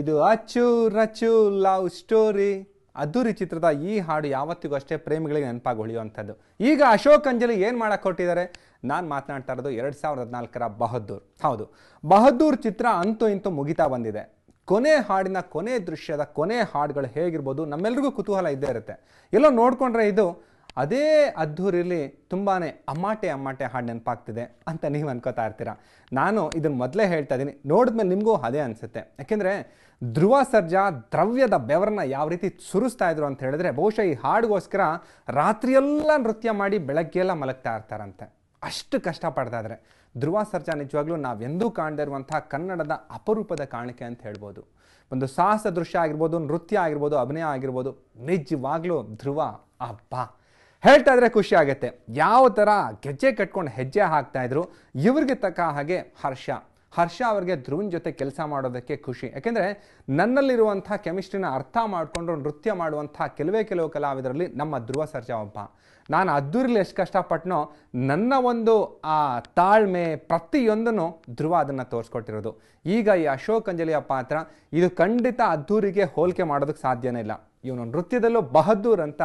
ಇದು ಅಚ್ಚು Rachchu love story ಅದ್ದೂರಿ ಚಿತ್ರದ ಈ ಹಾಡು ಯಾವತ್ತಿಗೂ ಅಷ್ಟೇ ಪ್ರೇಮಿಗಳಿಗೆ ನೆನಪಾಗಿ ಉಳಿಯುವಂಥದ್ದು. ಈಗ ಅಶೋಕ್ ಅಂಜಲಿ ಏನು ಮಾಡಕ್ಕೆ ಕೊಟ್ಟಿದ್ದಾರೆ? ನಾನು ಮಾತನಾಡ್ತಾ ಇರೋದು 2014ರ ಬಹದ್ದೂರ್. ಹೌದು, ಬಹದ್ದೂರ್ ಚಿತ್ರ ಅಂತೂ ಇಂತೂ ಮುಗಿತಾ ಬಂದಿದೆ. ಕೊನೆ ಹಾಡಿನ ಕೊನೆ ದೃಶ್ಯದ ಕೊನೆ ಹಾಡುಗಳು ಹೇಗಿರ್ಬೋದು ನಮ್ಮೆಲ್ರಿಗೂ ಕುತೂಹಲ ಇದ್ದೇ ಇರುತ್ತೆ. ಎಲ್ಲೋ ನೋಡಿಕೊಂಡ್ರೆ ಇದು ಅದೇ ಅದ್ದೂರಿಲಿ ತುಂಬಾ ಅಮ್ಮಾಟೆ ಹಾಡು ನೆನಪಾಗ್ತಿದೆ ಅಂತ ನೀವು ಅನ್ಕೋತಾ ಇರ್ತೀರ. ನಾನು ಇದನ್ನು ಮೊದಲೇ ಹೇಳ್ತಾ ಇದ್ದೀನಿ, ನೋಡಿದ್ಮೇಲೆ ನಿಮಗೂ ಅದೇ ಅನಿಸುತ್ತೆ. ಯಾಕೆಂದರೆ ಧ್ರುವ ಸರ್ಜಾ ದ್ರವ್ಯದ ಬೆವರನ್ನ ಯಾವ ರೀತಿ ಸುರಿಸ್ತಾ ಇದ್ರು ಅಂತ ಹೇಳಿದ್ರೆ, ಬಹುಶಃ ಈ ಹಾಡಿಗೋಸ್ಕರ ರಾತ್ರಿಯೆಲ್ಲ ನೃತ್ಯ ಮಾಡಿ ಬೆಳಗ್ಗೆಲ್ಲ ಮಲಗ್ತಾ ಇರ್ತಾರಂತೆ. ಅಷ್ಟು ಕಷ್ಟಪಡ್ತಾ ಇದ್ದಾರೆ. ಧ್ರುವ ಸರ್ಜಾ ನಿಜವಾಗ್ಲೂ ನಾವೆಂದೂ ಕಾಣದೇ ಇರುವಂಥ ಕನ್ನಡದ ಅಪರೂಪದ ಕಾಣಿಕೆ ಅಂತ ಹೇಳ್ಬೋದು. ಒಂದು ಸಾಹಸ ದೃಶ್ಯ ಆಗಿರ್ಬೋದು, ನೃತ್ಯ ಆಗಿರ್ಬೋದು, ಅಭಿನಯ ಆಗಿರ್ಬೋದು, ನಿಜವಾಗ್ಲೂ ಧ್ರುವ ಅಬ್ಬಾ ಹೇಳ್ತಾ ಇದ್ರೆ ಖುಷಿ ಆಗುತ್ತೆ. ಯಾವ ಥರ ಗೆಜ್ಜೆ ಕಟ್ಕೊಂಡು ಹೆಜ್ಜೆ ಹಾಕ್ತಾ ಇದ್ರು. ಇವ್ರಿಗೆ ತಕ್ಕ ಹಾಗೆ ಹರ್ಷ ಅವರಿಗೆ ಧ್ರುವನ್ ಜೊತೆ ಕೆಲಸ ಮಾಡೋದಕ್ಕೆ ಖುಷಿ. ಯಾಕೆಂದರೆ ನನ್ನಲ್ಲಿರುವಂಥ ಕೆಮಿಸ್ಟ್ರಿನ ಅರ್ಥ ಮಾಡಿಕೊಂಡು ನೃತ್ಯ ಮಾಡುವಂಥ ಕೆಲವು ಕಲಾವಿದರಲ್ಲಿ ನಮ್ಮ ಧ್ರುವ ಸರ್ಜಾ ಒಬ್ಬ. ನಾನು ಅದ್ದೂರಿಲಿ ಎಷ್ಟು ಕಷ್ಟಪಟ್ಟನೋ ನನ್ನ ಒಂದು ಆ ತಾಳ್ಮೆ ಪ್ರತಿಯೊಂದನ್ನು ಧ್ರುವ ಅದನ್ನು ತೋರಿಸ್ಕೊಟ್ಟಿರೋದು. ಈಗ ಈ ಅಶೋಕ್ ಅಂಜಲಿಯ ಪಾತ್ರ ಇದು ಖಂಡಿತ ಅದ್ದೂರಿಗೆ ಹೋಲಿಕೆ ಮಾಡೋದಕ್ಕೆ ಸಾಧ್ಯನೇ ಇಲ್ಲ. ಇವನು ನೃತ್ಯದಲ್ಲೂ ಬಹದ್ದೂರ್ ಅಂತ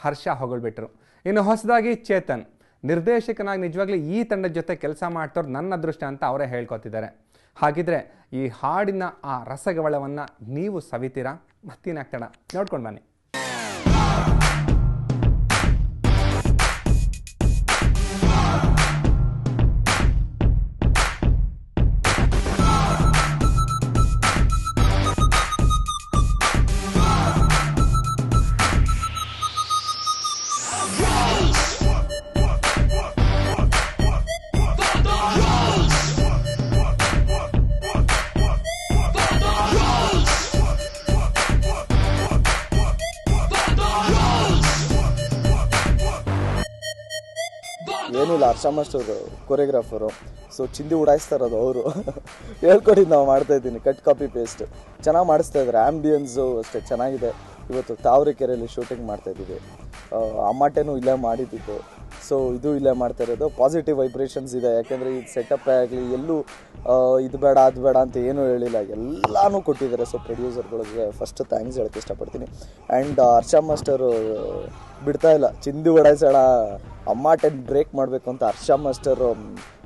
ಹರ್ಷ ಹೊಗಳ್ಬಿಟ್ರು. ಇನ್ನು ಹೊಸದಾಗಿ ಚೇತನ್ ನಿರ್ದೇಶಕನಾಗಿ ನಿಜವಾಗ್ಲೂ ಈ ತಂಡದ ಜೊತೆ ಕೆಲಸ ಮಾಡ್ತವ್ರು ನನ್ನ ಅದೃಷ್ಟ ಅಂತ ಅವರೇ ಹೇಳ್ಕೊತಿದ್ದಾರೆ. ಹಾಗಿದ್ರೆ ಈ ಹಾಡಿನ ಆ ರಸಗವಳವನ್ನು ನೀವು ಸವಿತೀರಾ? ಮತ್ತೇನಾಗ್ತಾಡ ನೋಡ್ಕೊಂಡು ಬನ್ನಿ. ಏನಿಲ್ಲ, ಹರ್ಷ ಮಾಸ್ಟರ್ ಕೊರಿಯೋಗ್ರಾಫರು. ಸೊ ಚಿಂದಿ ಉಡಾಯಿಸ್ತಾ ಇರೋದು ಅವರು. ಹೇಳ್ಕೊಟ್ಟಿದ್ದು ನಾವು ಮಾಡ್ತಾಯಿದ್ದೀನಿ, ಕಟ್ ಕಾಪಿ ಪೇಸ್ಟ್ ಚೆನ್ನಾಗಿ ಮಾಡಿಸ್ತಾ ಇದ್ದಾರೆ. ಆ್ಯಂಬಿಯನ್ಸು ಅಷ್ಟೇ ಚೆನ್ನಾಗಿದೆ. ಇವತ್ತು ತಾವರೆಕೆರೆಯಲ್ಲಿ ಶೂಟಿಂಗ್ ಮಾಡ್ತಾಯಿದ್ದೀವಿ. ಅಮ್ಮಾಟೆನೂ ಇಲ್ಲೇ ಮಾಡಿದ್ದು. ಸೊ ಇದು ಇಲ್ಲೇ ಮಾಡ್ತಾ ಇರೋದು. ಪಾಸಿಟಿವ್ ವೈಬ್ರೇಷನ್ಸ್ ಇದೆ. ಯಾಕೆಂದರೆ ಇದು ಸೆಟಪ್ಪೇ ಆಗಲಿ ಎಲ್ಲೂ ಇದು ಬೇಡ ಅದು ಬೇಡ ಅಂತ ಏನೂ ಹೇಳಿಲ್ಲ, ಎಲ್ಲನೂ ಕೊಟ್ಟಿದ್ದಾರೆ. ಸೊ ಪ್ರೊಡ್ಯೂಸರ್ಗಳಿಗೆ ಫಸ್ಟ್ ಥ್ಯಾಂಕ್ಸ್ ಹೇಳೋಕ್ಕೆ ಇಷ್ಟಪಡ್ತೀನಿ. ಆ್ಯಂಡ್ ಹರ್ಷ ಮಾಸ್ಟರು ಬಿಡ್ತಾ ಇಲ್ಲ, ಚಿಂದಿ ಓಡಾಯಿಸೋಣ ಅಮ್ಮಾಟೆನ್ ಬ್ರೇಕ್ ಮಾಡಬೇಕು ಅಂತ ಹರ್ಷ ಮಾಸ್ಟರು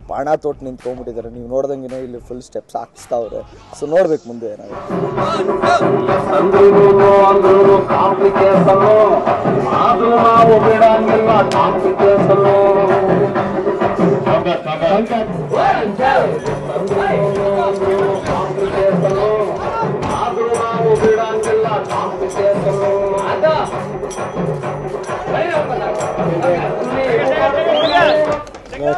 ಬಾಣ ತೊಟ್ಟು ನಿಂತ್ಕೊಂಡ್ಬಿಟ್ಟಿದ್ದಾರೆ. ನೀವು ನೋಡ್ದಂಗೆ ಇಲ್ಲಿ ಫುಲ್ ಸ್ಟೆಪ್ಸ್ ಹಾಕಿಸ್ತಾವ್ರೆ. ಸೊ ನೋಡ್ಬೇಕು ಮುಂದೆ ಏನಾಗುತ್ತೆ.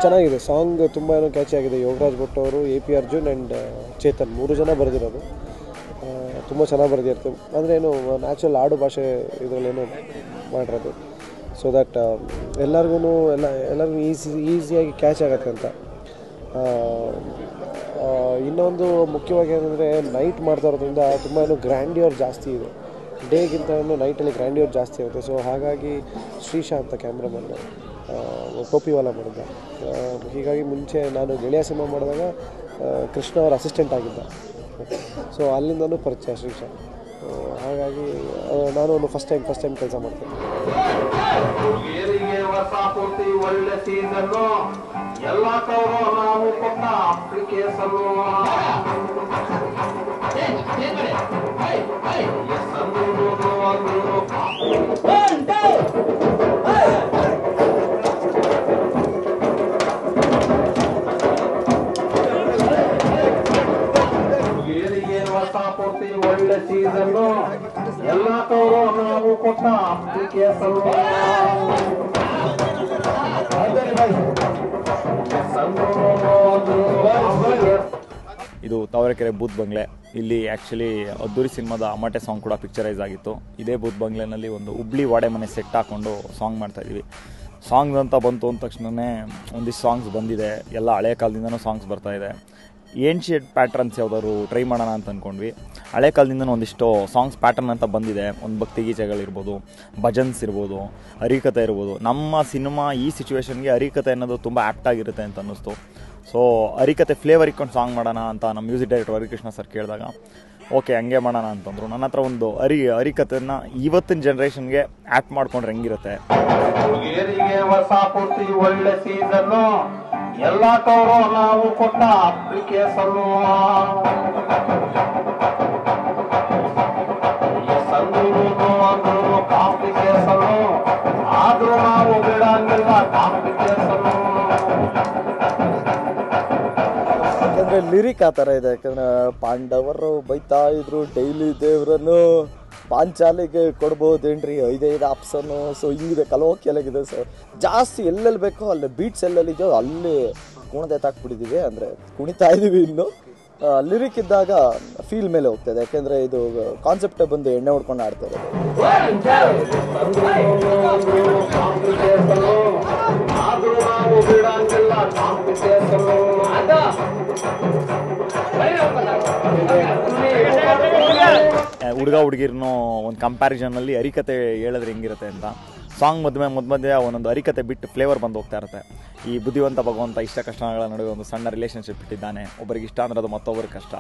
ಚೆನ್ನಾಗಿದೆ ಸಾಂಗ್, ತುಂಬ ಏನೋ ಕ್ಯಾಚಿ ಆಗಿದೆ. ಯೋಗರಾಜ್ ಭಟ್ ಅವರು, AP ಅರ್ಜುನ್ ಆ್ಯಂಡ್ ಚೇತನ್ 3 ಜನ ಬರೆದಿರೋದು. ತುಂಬ ಚೆನ್ನಾಗಿ ಬರೆದಿರ್ತದೆ. ಅಂದರೆ ಏನು ನ್ಯಾಚುರಲ್ ಆಡು ಭಾಷೆ ಇದರಲ್ಲೇನು ಮಾಡಿರೋದು. ಸೊ ದ್ಯಾಟ್ ಎಲ್ಲರಿಗೂ ಈಸಿಯಾಗಿ ಕ್ಯಾಚ್ ಆಗುತ್ತೆ ಅಂತ. ಇನ್ನೊಂದು ಮುಖ್ಯವಾಗಿ ಏನಂದರೆ ನೈಟ್ ಮಾಡ್ತಾ ಇರೋದ್ರಿಂದ ತುಂಬ ಏನೋ ಗ್ರ್ಯಾಂಡಿಯರ್ ಜಾಸ್ತಿ ಇದೆ. ಡೇಗಿಂತ ನೈಟಲ್ಲಿ ಗ್ರ್ಯಾಂಡಿಯರ್ ಜಾಸ್ತಿ ಇರುತ್ತೆ. ಸೊ ಹಾಗಾಗಿ ಶ್ರೀಶಾ ಅಂತ ಕ್ಯಾಮ್ರಾಮನ್ ಟೋಪಿವಾಲ ಮಾಡಿದ್ದ. ಹೀಗಾಗಿ ಮುಂಚೆ ನಾನು ಗೆಳೆಯ ಸಿನಿಮಾ ಮಾಡಿದಾಗ ಕೃಷ್ಣ ಅವರ ಅಸಿಸ್ಟೆಂಟ್ ಆಗಿದ್ದ. ಸೊ ಅಲ್ಲಿಂದನೂ ಪರಿಚಯ ಶ್ರೀಶಾ. ಹಾಗಾಗಿ ನಾನು ಒಂದು ಫಸ್ಟ್ ಟೈಮ್ ಕೆಲಸ ಮಾಡ್ತೇನೆ. ಒಳ್ಳೆ ಸೀಸನ್ನು ಎಲ್ಲ ತವರು ನಾವು ಕೊಟ್ಟ ಅಪ್ಲಿಕೇಶನ್. ಇದು ತಾವರೆಕೆರೆ ಬೂತ್ ಬಂಗ್ಲೆ. ಇಲ್ಲಿ ಆ್ಯಕ್ಚುಲಿ ಅದ್ದೂರಿ ಸಿನಿಮಾದ ಅಮ್ಮಾಟೆ ಸಾಂಗ್ ಕೂಡ ಪಿಕ್ಚರೈಸ್ ಆಗಿತ್ತು. ಇದೇ ಬೂತ್ ಬಂಗ್ಲೆನಲ್ಲಿ ಒಂದು ಹುಬ್ಳಿ ವಾಡೆ ಮನೆ ಸೆಟ್ ಹಾಕ್ಕೊಂಡು ಸಾಂಗ್ ಮಾಡ್ತಾಯಿದ್ವಿ. ಸಾಂಗ್ಸ್ ಅಂತ ಬಂತು ಅಂದ ತಕ್ಷಣವೇ ಒಂದಿಷ್ಟು ಸಾಂಗ್ಸ್ ಬಂದಿದೆ. ಎಲ್ಲ ಹಳೆ ಕಾಲದಿಂದನೂ ಸಾಂಗ್ಸ್ ಬರ್ತಾಯಿದೆ. ಏನ್ಷಿಯಂಟ್ ಪ್ಯಾಟ್ರನ್ಸ್ ಯಾವುದಾದ್ರು ಟ್ರೈ ಮಾಡೋಣ ಅಂತ ಅಂದ್ಕೊಂಡ್ವಿ. ಹಳೆ ಕಾಲದಿಂದನೂ ಒಂದಿಷ್ಟು ಸಾಂಗ್ಸ್ ಪ್ಯಾಟರ್ನ್ ಅಂತ ಬಂದಿದೆ. ಒಂದು ಭಕ್ತಿಗೀತೆಗಳಿರ್ಬೋದು, ಭಜನ್ಸ್ ಇರ್ಬೋದು, ಹರಿಕತೆ ಇರ್ಬೋದು. ನಮ್ಮ ಸಿನಿಮಾ ಈ ಸಿಚುವೇಶನ್ಗೆ ಹರಿಕತೆ ಅನ್ನೋದು ತುಂಬ ಆ್ಯಪ್ಟಾಗಿರುತ್ತೆ ಅಂತ ಅನ್ನಿಸ್ತು. ಸೊ ಹರಿಕತೆ ಫ್ಲೇವರ್ ಇಟ್ಕೊಂಡು ಸಾಂಗ್ ಮಾಡೋಣ ಅಂತ ನಮ್ಮ ಮ್ಯೂಸಿಕ್ ಡೈರೆಕ್ಟರ್ ಹರಿಕೃಷ್ಣ ಸರ್ ಕೇಳಿದಾಗ ಓಕೆ ಹಂಗೆ ಮಾಡೋಣ ಅಂತಂದರು. ನನ್ನ ಹತ್ರ ಒಂದು ಹರಿಕತೆಯನ್ನು ಇವತ್ತಿನ ಜನ್ರೇಷನ್ಗೆ ಆ್ಯಕ್ಟ್ ಮಾಡ್ಕೊಂಡ್ರೆ ಹೆಂಗಿರುತ್ತೆ. ಹುಡುಗಿಯರಿಗೆ ಹೊಸ ಪೂರ್ತಿ ಒಳ್ಳೆ ಸೀಸನ್ನು, ಎಲ್ಲಾ ಟೋರು ನಾವು ಕೊಟ್ಟ ಅಪ್ಲಿಕೇಶನ್ನು. ಅಂದ್ರು ಕಾಂಪ್ಲಿಕೇಶನ್ನು, ಆದ್ರೂ ನಾವು ಬಿಡಂಗಿಲ್ಲ ಕಾಂಪ್ಲಿಕೇಶನ್ನು. ಯಾಕಂದರೆ ಲಿರಿಕ್ ಆ ಥರ ಇದೆ. ಯಾಕಂದರೆ ಪಾಂಡವರು ಬೈತಾ ಇದ್ರು ಡೈಲಿ ದೇವ್ರನ್ನು, ಪಾಂಚಾಲಿಗೆ ಕೊಡ್ಬೋದೇನ್ರಿ 5 ಆಪ್ಷನ್ನು. ಸೊ ಹಿಂಗಿದೆ, ಕಲೋಕಿಯಲಾಗಿದೆ. ಸೊ ಜಾಸ್ತಿ ಎಲ್ಲೆಲ್ಲಿ ಬೇಕೋ ಅಲ್ಲಿ ಬೀಟ್ಸ್ ಎಲ್ಲೆಲ್ಲಿದೆಯೋ ಅಲ್ಲಿ ಕುಣಿದಾಕ್ಬಿಟ್ಟಿದ್ದೀವಿ, ಅಂದರೆ ಕುಣಿತಾ ಇದ್ದೀವಿ. ಇನ್ನು ಲಿರಿಕ್ ಇದ್ದಾಗ ಫೀಲ್ ಮೇಲೆ ಹೋಗ್ತದೆ. ಯಾಕೆಂದರೆ ಇದು ಕಾನ್ಸೆಪ್ಟೇ ಬಂದು ಎಣ್ಣೆ ಹೊಡ್ಕೊಂಡು ಆಡ್ತಾ ಇರೋದು. ಹುಡುಗ ಹುಡುಗಿರ್ನೂ ಒಂದು ಕಂಪ್ಯಾರಿಸನಲ್ಲಿ ಹರಿಕತೆ ಹೇಳಿದ್ರೆ ಹೆಂಗಿರುತ್ತೆ ಅಂತ. ಸಾಂಗ್ ಮಧ್ಯೆ ಒಂದೊಂದು ಹರಿಕತೆ ಬಿಟ್ಟು ಫ್ಲೇವರ್ ಬಂದು ಹೋಗ್ತಾ ಇರುತ್ತೆ. ಈ ಬುದ್ಧಿವಂತ ಭಗವಂತ ಇಷ್ಟ ಕಷ್ಟಗಳ ನಡುವೆ ಒಂದು ಸಣ್ಣ ರಿಲೇಷನ್ಶಿಪ್ ಇಟ್ಟಿದ್ದಾನೆ. ಒಬ್ಬರಿಗೆ ಇಷ್ಟ ಅಂದ್ರೆ ಅದು ಮತ್ತೊಬ್ಬರಿಗೆ ಕಷ್ಟ.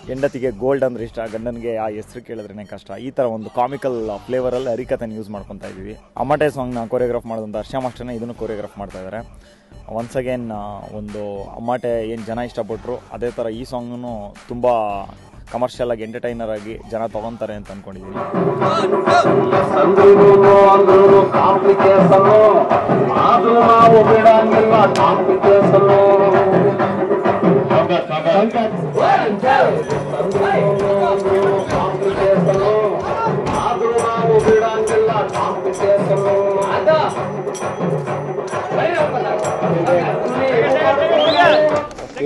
ಹೆಂಡತಿಗೆ ಗೋಲ್ಡ್ ಅಂದ್ರೆ ಇಷ್ಟ, ಗಂಡನಿಗೆ ಆ ಹೆಸರು ಕೇಳಿದ್ರೇ ಕಷ್ಟ. ಈ ಥರ ಒಂದು ಕಾಮಿಕಲ್ ಫ್ಲೇವರಲ್ಲಿ ಹರಿಕತೆನ ಯೂಸ್ ಮಾಡ್ಕೊತಾ ಇದ್ದೀವಿ. ಅಮಟೆ ಸಾಂಗ್ನ ಕೊರಿಯೋಗ್ರಾಫ್ ಮಾಡೋದಂತ ಹರ್ಷ ಮಾಸ್ಟರ್ನೇ ಇದನ್ನು ಕೊರಿಯೋಗ್ರಾಫ್ ಮಾಡ್ತಾ ಇದ್ದಾರೆ. ಒನ್ಸ್ ಅಗೇನ್ ಒಂದು ಅಮಟೆ ಏನು ಜನ ಇಷ್ಟಪಟ್ಟರು ಅದೇ ಥರ ಈ ಸಾಂಗ್ನು ತುಂಬ ಕಮರ್ಷಿಯಲ್ ಆಗಿ ಎಂಟರ್ಟೈನರ್ ಆಗಿ ಜನ ತಗೊಂತಾರೆ ಅಂತ ಅಂದ್ಕೊಂಡಿದ್ದೀನಿ.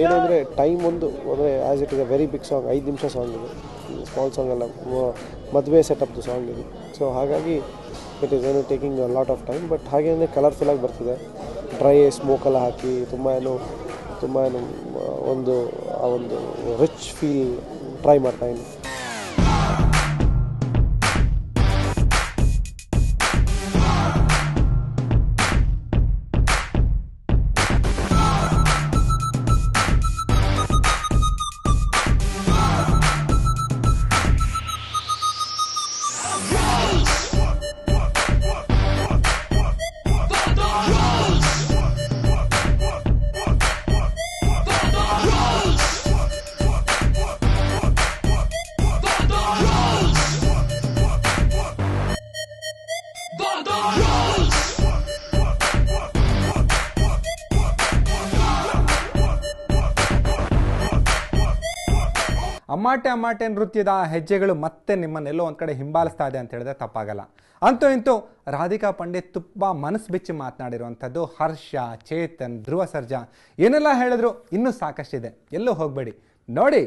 ಏನು ಅಂದರೆ ಟೈಮ್ ಒಂದು ಅಂದರೆ as it is a very big song, 5 ನಿಮಿಷ ಸಾಂಗ್ ಇದು, ಸ್ಮಾಲ್ ಸಾಂಗ್ ಅಲ್ಲ, ಮದುವೆ ಸೆಟಪ್ದು ಸಾಂಗ್ ಇದು. ಸೊ ಹಾಗಾಗಿ ಇಟ್ ಈಸ್ ಏನು taking a lot of time. But ಹಾಗೆ ಅಂದರೆ ಕಲರ್ಫುಲ್ಲಾಗಿ ಬರ್ತಿದೆ. ಡ್ರೈ ಸ್ಮೋಕೆಲ್ಲ ಹಾಕಿ ತುಂಬ ಏನು ಒಂದು ಆ ಒಂದು ರಿಚ್ ಫೀಲ್ ಟ್ರೈ ಮಾಡ್ತಾಯಿದ್ದೀನಿ. ಅಮ್ಮಾಟೆ ನೃತ್ಯದ ಹೆಜ್ಜೆಗಳು ಮತ್ತೆ ನಿಮ್ಮನ್ನೆಲ್ಲೋ ಒಂದು ಕಡೆ ಹಿಂಬಾಲಿಸ್ತಾ ಇದೆ ಅಂತ ಹೇಳಿದ್ರೆ ತಪ್ಪಾಗಲ್ಲ. ಅಂತೂ ಇಂತೂ ರಾಧಿಕಾ ಪಂಡಿತ್ ತುಂಬ ಮನಸ್ಸು ಬಿಚ್ಚಿ ಮಾತನಾಡಿರುವಂಥದ್ದು. ಹರ್ಷ, ಚೇತನ್, ಧ್ರುವ ಸರ್ಜಾ ಏನೆಲ್ಲ ಹೇಳಿದ್ರು ಇನ್ನೂ ಸಾಕಷ್ಟಿದೆ, ಎಲ್ಲೂ ಹೋಗಬೇಡಿ ನೋಡಿ.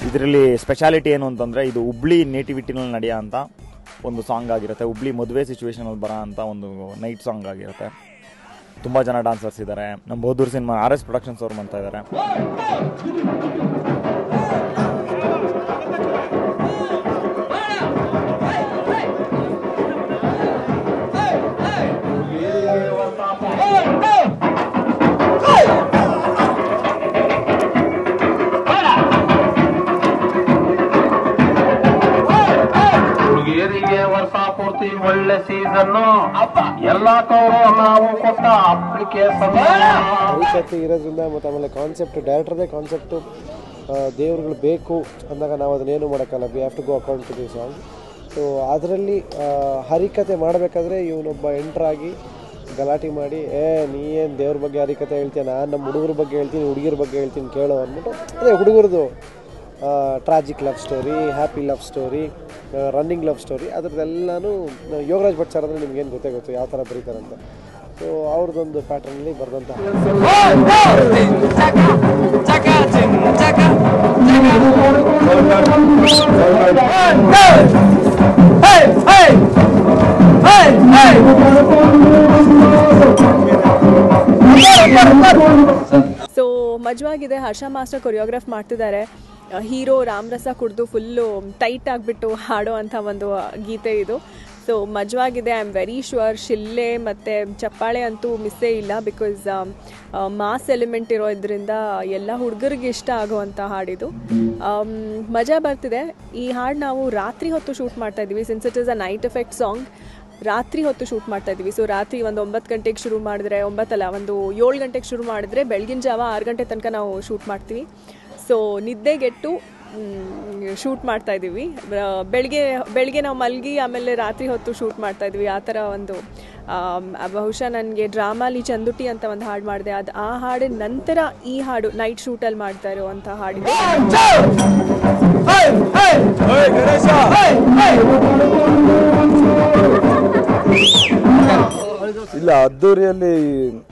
ಇದರಲ್ಲಿ ಸ್ಪೆಷಾಲಿಟಿ ಏನು ಅಂತಂದರೆ ಇದು ಹುಬ್ಳಿ ನೇಟಿವಿಟಿನಲ್ಲಿ ನಡೆಯೋ ಅಂತ ಒಂದು ಸಾಂಗ್ ಆಗಿರುತ್ತೆ. ಹುಬ್ಳಿ ಮದುವೆ ಸಿಚುವೇಶನಲ್ಲಿ ಬರೋ ಅಂತ ಒಂದು ನೈಟ್ ಸಾಂಗ್ ಆಗಿರುತ್ತೆ. ತುಂಬ ಜನ ಡಾನ್ಸರ್ಸ್ ಇದ್ದಾರೆ. ನಮ್ಮ ಬಹುದೂರ್ ಸಿನಿಮಾ RS ಪ್ರೊಡಕ್ಷನ್ಸ್ ಅವ್ರು ಮಾಡ್ತಾ ಇದ್ದಾರೆ. ಒಳ್ಳೆ ಸೀಸನ್ನು, ಎಲ್ಲಾ ಕವರು ನಾವು ಕೊಟ್ಟ ಅಪ್ಲಿಕೇಶನ್. ಹರಿಕತೆ ಇರೋದ್ರಿಂದ ಮತ್ತು ಆಮೇಲೆ ಕಾನ್ಸೆಪ್ಟ್ ಡೈರೆಕ್ಟರ್ದೇ ಕಾನ್ಸೆಪ್ಟು ದೇವ್ರುಗಳು ಬೇಕು ಅಂದಾಗ ನಾವು ಅದನ್ನೇನು ಮಾಡೋಕ್ಕಲ್ಲ. We have to go according to the song. So ಅದರಲ್ಲಿ ಹರಿಕತೆ ಮಾಡಬೇಕಾದ್ರೆ ಇವನೊಬ್ಬ ಎಂಟ್ರಾಗಿ ಗಲಾಟೆ ಮಾಡಿ ನೀ ಏನು ದೇವ್ರ ಬಗ್ಗೆ ಹರಿಕತೆ ಹೇಳ್ತೀಯ, ನಾನು ನಮ್ಮ ಹುಡುಗರ ಬಗ್ಗೆ ಹೇಳ್ತೀನಿ, ಹುಡುಗಿರ ಬಗ್ಗೆ ಹೇಳ್ತೀನಿ ಕೇಳೋ ಅಂದ್ಬಿಟ್ಟು ಅದೇ ಹುಡುಗರದು tragic love story, happy love story, running love story, ಅದರದ್ದೆಲ್ಲನೂ ಯೋಗರಾಜ್ ಭಟ್ ಸರ್ ಅಂದರೆ ನಿಮ್ಗೇನು ಗೊತ್ತು ಯಾವ ಥರ ಬರೀತಾರೆ ಅಂತ. ಸೊ ಅವ್ರದ್ದೊಂದು ಪ್ಯಾಟರ್ನಲ್ಲಿ ಬರೆದಂಥ ಸೊ ಮಜವಾಗಿದೆ. ಹರ್ಷ ಮಾಸ್ಟರ್ ಕೊರಿಯೋಗ್ರಾಫ್ ಮಾಡ್ತಿದ್ದಾರೆ. ಹೀರೋ ರಾಮರಸ ಕುಡಿದು ಫುಲ್ಲು ಟೈಟ್ ಆಗಿಬಿಟ್ಟು ಹಾಡೋ ಅಂಥ ಒಂದು ಗೀತೆ ಇದು. ಸೊ ಮಜವಾಗಿದೆ. ಐ ಆಮ್ ವೆರಿ ಶ್ಯೂರ್ ಶಿಲ್ಲೆ ಮತ್ತು ಚಪ್ಪಾಳೆ ಅಂತೂ ಮಿಸ್ಸೇ ಇಲ್ಲ. ಬಿಕಾಸ್ ಮಾಸ್ ಎಲಿಮೆಂಟ್ ಇರೋದ್ರಿಂದ ಎಲ್ಲ ಹುಡುಗರಿಗೆ ಇಷ್ಟ ಆಗೋವಂಥ ಹಾಡಿದು. ಮಜಾ ಬರ್ತಿದೆ. ಈ ಹಾಡು ನಾವು ರಾತ್ರಿ ಹೊತ್ತು ಶೂಟ್ ಮಾಡ್ತಾಯಿದ್ವಿ. Since it is a night effect song, ರಾತ್ರಿ ಹೊತ್ತು ಶೂಟ್ ಮಾಡ್ತಾಯಿದ್ವಿ. ಸೊ ರಾತ್ರಿ ಒಂದು 9 ಗಂಟೆಗೆ ಶುರು ಮಾಡಿದ್ರೆ, 7 ಗಂಟೆಗೆ ಶುರು ಮಾಡಿದ್ರೆ ಬೆಳಗಿನ ಜಾವ 6 ಗಂಟೆ ತನಕ ನಾವು ಶೂಟ್ ಮಾಡ್ತೀವಿ. ಸೊ ನಿದ್ದೆಗೆಟ್ಟು ಶೂಟ್ ಮಾಡ್ತಾಯಿದ್ದೀವಿ. ಬೆಳಗ್ಗೆ ನಾವು ಮಲಗಿ ಆಮೇಲೆ ರಾತ್ರಿ ಹೊತ್ತು ಶೂಟ್ ಮಾಡ್ತಾಯಿದ್ವಿ. ಆ ಥರ ಒಂದು ಬಹುಶಃ ನನಗೆ ಡ್ರಾಮಾಲಿ ಚಂದುಟಿ ಅಂತ ಒಂದು ಹಾಡು ಮಾಡಿದೆ. ಅದು ಆ ಹಾಡಿನ ನಂತರ ಈ ಹಾಡು ನೈಟ್ ಶೂಟಲ್ಲಿ ಮಾಡ್ತಾ ಇರುವಂಥ ಹಾಡಿದೆ. ಇಲ್ಲ, ಅದ್ದೂರಿಯಲ್ಲಿ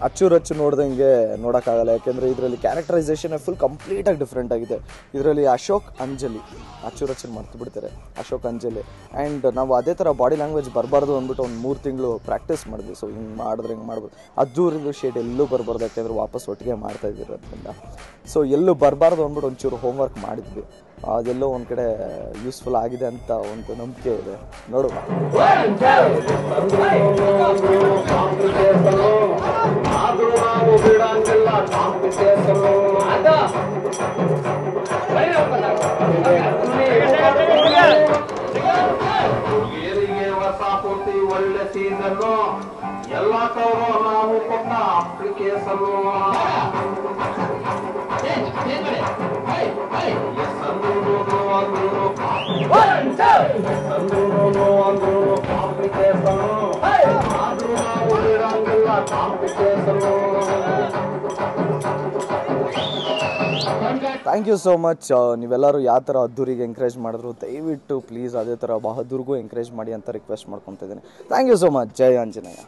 ಅಚ್ಚುರಚ್ಚು ನೋಡ್ದಂಗೆ ನೋಡೋಕ್ಕಾಗಲ್ಲ. ಯಾಕೆಂದರೆ ಇದರಲ್ಲಿ ಕ್ಯಾರೆಕ್ಟರೈಸೇಷನ್ ಫುಲ್ ಕಂಪ್ಲೀಟಾಗಿ ಡಿಫ್ರೆಂಟ್ ಆಗಿದೆ. ಇದರಲ್ಲಿ ಅಶೋಕ್ ಅಂಜಲಿ ಅಚ್ಚುರಚ್ಚನ್ನು ಮರ್ತು ಬಿಡ್ತಾರೆ. ಅಶೋಕ್ ಅಂಜಲಿ ಆ್ಯಂಡ್ ನಾವು ಅದೇ ಥರ ಬಾಡಿ ಲ್ಯಾಂಗ್ವೇಜ್ ಬರಬಾರ್ದು ಅಂದ್ಬಿಟ್ಟು ಒಂದು 3 ತಿಂಗಳು ಪ್ರಾಕ್ಟೀಸ್ ಮಾಡಿದ್ವಿ. ಸೊ ಹಿಂಗೆ ಮಾಡಿದ್ರೆ ಹಿಂಗೆ ಮಾಡ್ಬೋದು. ಅದ್ದೂರಿದು ಶೇಡ್ ಎಲ್ಲೂ ಬರಬಾರ್ದು, ಯಾಕೆಂದರೆ ವಾಪಸ್ ಒಟ್ಟಿಗೆ ಮಾಡ್ತಾ ಇದ್ದಿರೋದ್ರಿಂದ. ಸೊ ಎಲ್ಲೂ ಬರಬಾರ್ದು ಅಂದ್ಬಿಟ್ಟು ಒಂಚೂರು ಹೋಮ್ವರ್ಕ್ ಮಾಡಿದ್ವಿ. ಅದೆಲ್ಲೋ ಒಂದು ಕಡೆ ಯೂಸ್ಫುಲ್ ಆಗಿದೆ ಅಂತ ಒಂದು ನಂಬಿಕೆ ಇದೆ. ನೋಡುವ. ಒಳ್ಳೆ ಸೀಸನ್ನು ಎಲ್ಲ ಕವರು ನಾವು ಕೊಟ್ಟ ಅಪ್ಲಿಕೇಶನ್ನು ಥ್ಯಾಂಕ್ ಯು ಸೋ ಮಚ್. ನೀವೆಲ್ಲರೂ ಯಾವ ಥರ ಅದ್ದೂರಿಗೆ ಎಂಕರೇಜ್ ಮಾಡಿದ್ರು ದಯವಿಟ್ಟು ಪ್ಲೀಸ್ ಅದೇ ಥರ ಬಹದ್ದೂರ್ಗೂ ಎಂಕರೇಜ್ ಮಾಡಿ ಅಂತ ರಿಕ್ವೆಸ್ಟ್ ಮಾಡ್ಕೊತಾ ಇದ್ದೀನಿ. Thank you so much. ಜೈ ಆಂಜನೇಯ.